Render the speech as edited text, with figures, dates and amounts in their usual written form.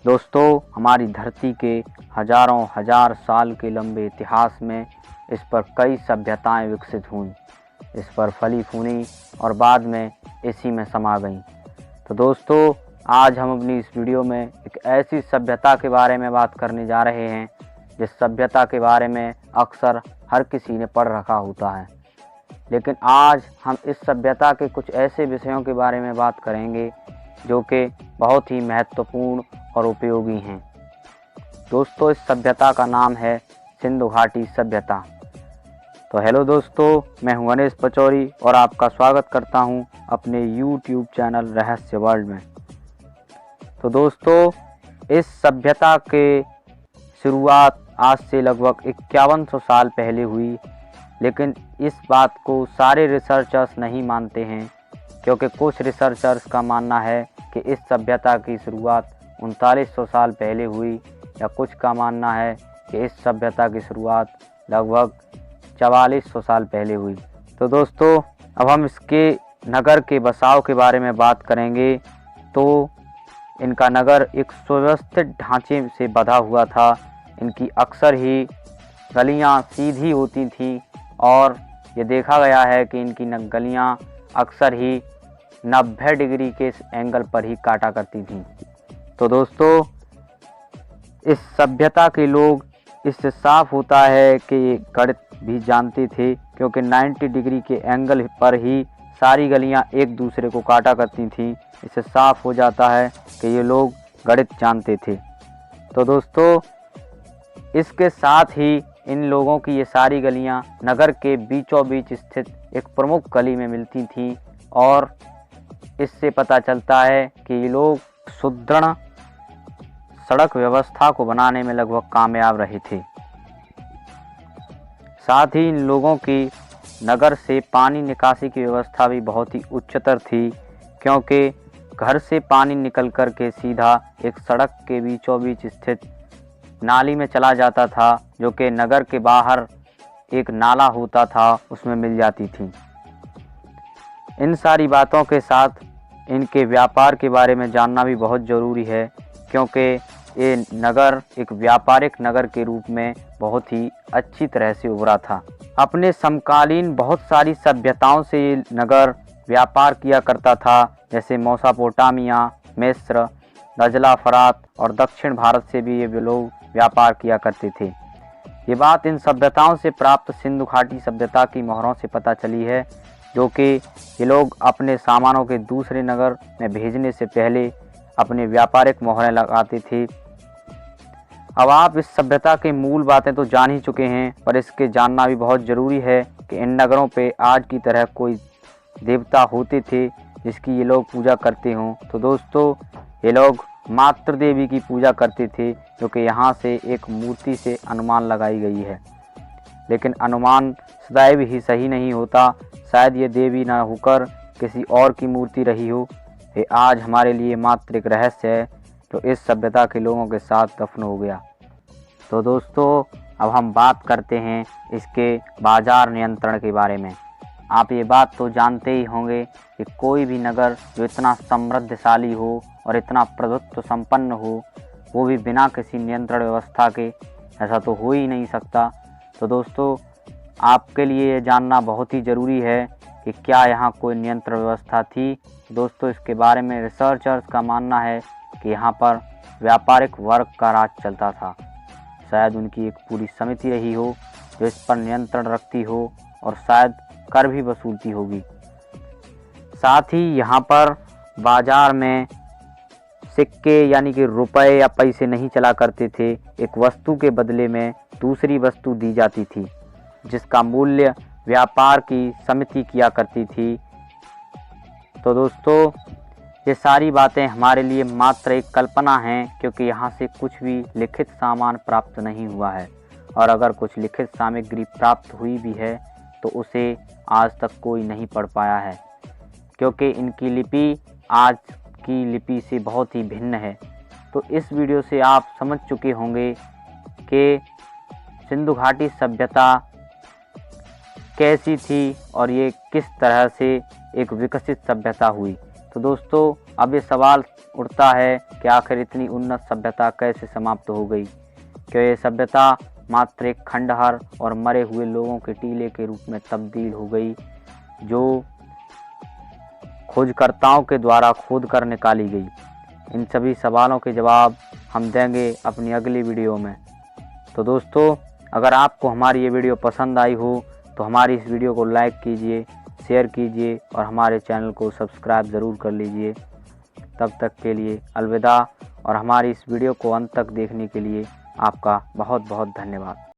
दोस्तों, हमारी धरती के हजारों हजार साल के लंबे इतिहास में इस पर कई सभ्यताएं विकसित हुईं। इस पर फली फूली और बाद में इसी में समा गईं। तो दोस्तों, आज हम अपनी इस वीडियो में एक ऐसी सभ्यता के बारे में बात करने जा रहे हैं जिस सभ्यता के बारे में अक्सर हर किसी ने पढ़ रखा होता है, लेकिन आज हम इस सभ्यता के कुछ ऐसे विषयों के बारे में बात करेंगे जो कि बहुत ही महत्वपूर्ण और उपयोगी हैं। दोस्तों, इस सभ्यता का नाम है सिंधु घाटी सभ्यता। तो हेलो दोस्तों, मैं हूं गणेश पचौरी और आपका स्वागत करता हूं अपने YouTube चैनल रहस्य वर्ल्ड में। तो दोस्तों, इस सभ्यता के शुरुआत आज से लगभग 5100 साल पहले हुई, लेकिन इस बात को सारे रिसर्चर्स नहीं मानते हैं, क्योंकि कुछ रिसर्चर्स का मानना है कि इस सभ्यता की शुरुआत 3900 साल पहले हुई, या कुछ का मानना है कि इस सभ्यता की शुरुआत लगभग 4400 साल पहले हुई। तो दोस्तों, अब हम इसके नगर के बसाव के बारे में बात करेंगे। तो इनका नगर एक सुव्यवस्थित ढांचे से बंधा हुआ था। इनकी अक्सर ही गलियां सीधी होती थीं और ये देखा गया है कि इनकी गलियां अक्सर ही 90 डिग्री के एंगल पर ही काटा करती थीं। तो दोस्तों, इस सभ्यता के लोग, इससे साफ होता है कि ये गणित भी जानते थे, क्योंकि 90 डिग्री के एंगल पर ही सारी गलियां एक दूसरे को काटा करती थीं। इससे साफ हो जाता है कि ये लोग गणित जानते थे। तो दोस्तों, इसके साथ ही इन लोगों की ये सारी गलियां नगर के बीचों बीच स्थित एक प्रमुख गली में मिलती थीं, और इससे पता चलता है कि ये लोग सुदृढ़ सड़क व्यवस्था को बनाने में लगभग कामयाब रहे थे। साथ ही इन लोगों की नगर से पानी निकासी की व्यवस्था भी बहुत ही उच्चतर थी, क्योंकि घर से पानी निकल कर के सीधा एक सड़क के बीचों बीच स्थित नाली में चला जाता था, जो कि नगर के बाहर एक नाला होता था, उसमें मिल जाती थी। इन सारी बातों के साथ इनके व्यापार के बारे में जानना भी बहुत ज़रूरी है, क्योंकि ये नगर एक व्यापारिक नगर के रूप में बहुत ही अच्छी तरह से उभरा था। अपने समकालीन बहुत सारी सभ्यताओं से ये नगर व्यापार किया करता था, जैसे मेसोपोटामिया, मिस्र, दजला, फरात और दक्षिण भारत से भी ये लोग व्यापार किया करते थे। ये बात इन सभ्यताओं से प्राप्त सिंधु घाटी सभ्यता की मोहरों से पता चली है, जो कि ये लोग अपने सामानों के दूसरे नगर में भेजने से पहले अपने व्यापारिक मोहरें लगाते थे। अब आप इस सभ्यता के मूल बातें तो जान ही चुके हैं, पर इसके जानना भी बहुत ज़रूरी है कि इन नगरों पे आज की तरह कोई देवता होते थे जिसकी ये लोग पूजा करते हों। तो दोस्तों, ये लोग मातृ देवी की पूजा करते थे, जो कि यहाँ से एक मूर्ति से अनुमान लगाई गई है, लेकिन अनुमान सदैव ही सही नहीं होता। शायद ये देवी ना होकर किसी और की मूर्ति रही हो। ये आज हमारे लिए मात्र एक रहस्य है जो इस सभ्यता के लोगों के साथ दफन हो गया। तो दोस्तों, अब हम बात करते हैं इसके बाजार नियंत्रण के बारे में। आप ये बात तो जानते ही होंगे कि कोई भी नगर जो इतना समृद्धशाली हो और इतना प्रभुत्व संपन्न हो, वो भी बिना किसी नियंत्रण व्यवस्था के ऐसा तो हो ही नहीं सकता। तो दोस्तों, आपके लिए ये जानना बहुत ही ज़रूरी है कि क्या यहाँ कोई नियंत्रण व्यवस्था थी। दोस्तों, इसके बारे में रिसर्चर्स का मानना है कि यहाँ पर व्यापारिक वर्ग का राज चलता था। शायद उनकी एक पूरी समिति रही हो जो इस पर नियंत्रण रखती हो, और शायद कर भी वसूलती होगी। साथ ही यहाँ पर बाजार में सिक्के यानी कि रुपए या पैसे नहीं चला करते थे। एक वस्तु के बदले में दूसरी वस्तु दी जाती थी, जिसका मूल्य व्यापार की समिति किया करती थी। तो दोस्तों, ये सारी बातें हमारे लिए मात्र एक कल्पना हैं, क्योंकि यहाँ से कुछ भी लिखित सामान प्राप्त नहीं हुआ है, और अगर कुछ लिखित सामग्री प्राप्त हुई भी है तो उसे आज तक कोई नहीं पढ़ पाया है, क्योंकि इनकी लिपि आज की लिपि से बहुत ही भिन्न है। तो इस वीडियो से आप समझ चुके होंगे कि सिंधु घाटी सभ्यता कैसी थी और ये किस तरह से एक विकसित सभ्यता हुई। तो दोस्तों, अब ये सवाल उठता है कि आखिर इतनी उन्नत सभ्यता कैसे समाप्त हो गई। क्या ये सभ्यता मात्र एक खंडहर और मरे हुए लोगों के टीले के रूप में तब्दील हो गई, जो खोजकर्ताओं के द्वारा खोद कर निकाली गई? इन सभी सवालों के जवाब हम देंगे अपनी अगली वीडियो में। तो दोस्तों, अगर आपको हमारी ये वीडियो पसंद आई हो तो हमारी इस वीडियो को लाइक कीजिए, शेयर कीजिए और हमारे चैनल को सब्सक्राइब ज़रूर कर लीजिए। तब तक के लिए अलविदा, और हमारी इस वीडियो को अंत तक देखने के लिए आपका बहुत बहुत धन्यवाद।